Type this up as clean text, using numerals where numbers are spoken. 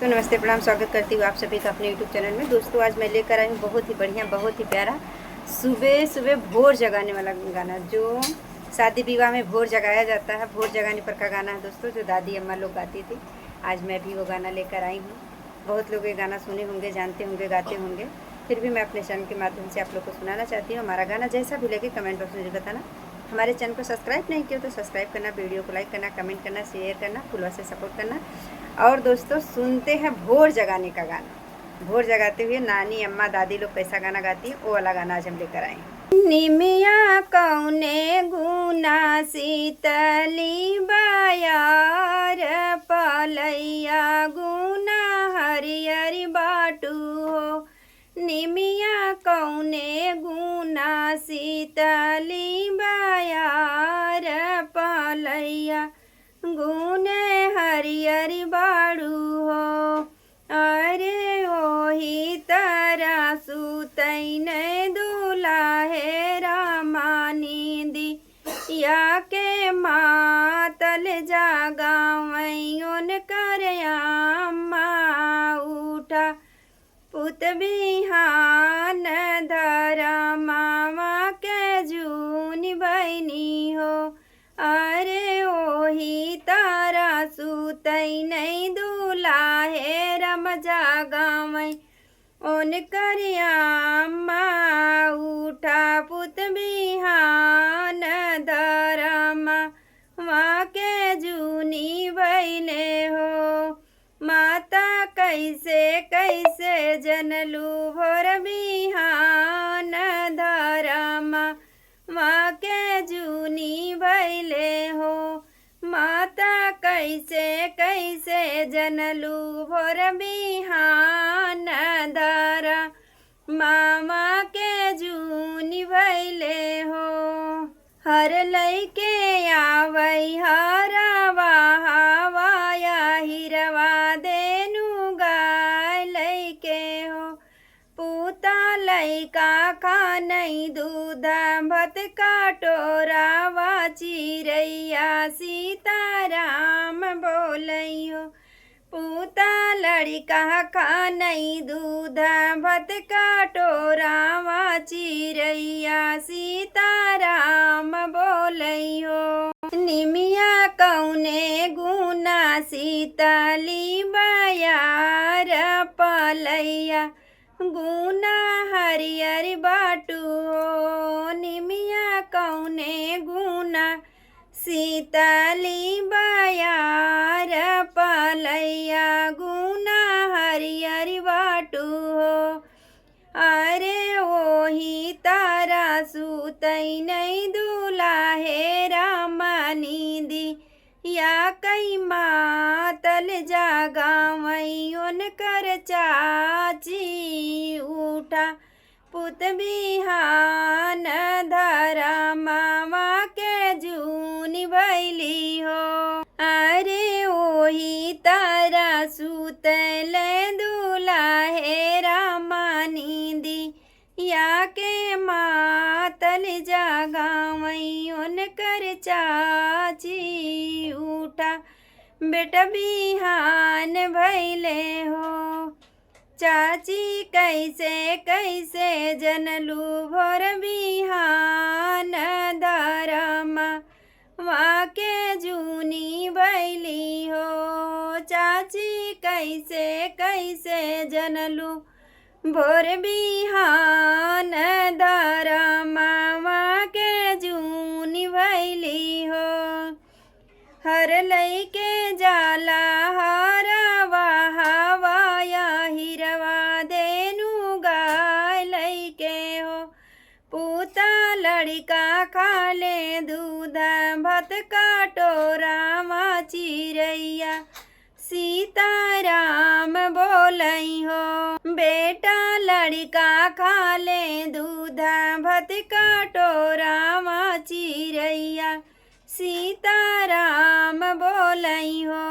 तो नमस्ते, प्रणाम, स्वागत करती हूँ आप सभी का अपने यूट्यूब चैनल में। दोस्तों, आज मैं लेकर आई हूँ बहुत ही बढ़िया, बहुत ही प्यारा सुबह सुबह भोर जगाने वाला गाना, जो शादी विवाह में भोर जगाया जाता है। भोर जगाने पर का गाना है दोस्तों, जो दादी अम्मा लोग गाती थी। आज मैं भी वो गाना लेकर आई हूँ। बहुत लोग ये गाना सुने होंगे, जानते होंगे, गाते होंगे, फिर भी मैं अपने चैनल के माध्यम से आप लोग को सुनाना चाहती हूँ। हमारा गाना जैसा भी लगे कमेंट बॉक्स में बताना। हमारे चैनल को सब्सक्राइब नहीं किया तो सब्सक्राइब करना, वीडियो को लाइक करना, कमेंट करना, शेयर करना, फुलवा से सपोर्ट करना। और दोस्तों, सुनते हैं भोर जगाने का गाना। भोर जगाते हुए नानी अम्मा दादी लोग कैसा गाना गाती है, वो वाला गाना आज हम लेकर आए हैं। निमिया कौने गुना शीतली बायार, पलैया गुना हरियरी बाटू हो। निमिया कौने गुना शीतली बायार, पलैया गुने हरियरी बाड़ू हो। अरे ओही तारा सुतैन दुलाहे रामानी दी, या के मातल जागावैन करयामा उठा। पुत बिहान धरा मामा के जूनी बहनी हो। अरे ओही तारा सुतई नहीं दुलाहे रम जागावै ओन करियामा उठा। पुत बिहान धरमा माँ के जूनी बहने हो। माता कैसे कैसे जनलू भोर बिहान धरमा माँ के जूनी भैले हो। माता कैसे कैसे जनलू भोर बिहान धरा मामा के जूनी भैले हो। हर लैके आवै हरवा हवाया हिरवा देनु गाय लैके हो। पूता लैका खानई दूध भत काटोरावा चिरैया सीताराम बोलै हो। पूता लड़का खानई दूध भत काटोरावा चिरैया सीताराम बोलै हो। निमिया कौने गुना शीतली बयार, पलैया गुना हरियर बाटू हो। निमिया कौने गुना शीतली बयार, पलैया गुना हरियर बाटू हो। अरे ओही तारा सुतई नहीं दुलाहे रामानी दी, या कई मातल जागावई उन कर चाची उठा। पुत बिहान धरा मामा के जूनी भैली हो। अरे ओही तारा सुतल दुलाहे रामानी दी, या के मातल जागावई उन कर चाची उठा। बेटा बिहान भैले हो। चाची कैसे कैसे जनलू भोर बिहान धरमा माँ के जूनी भैली हो। चाची कैसे कैसे जनलू भोर बिहान धरमा माँ के जूनी भैली हो। हर लैके जाला हरवा हवाया हिरवा देनु गाय लैके हो। पूता लड़का खाले दूध भत काटोरावा चिरैया सीताराम बोलै हो। बेटा लड़का खाले दूध भत काटोरावा चिरैया सीताराम बोलै हो।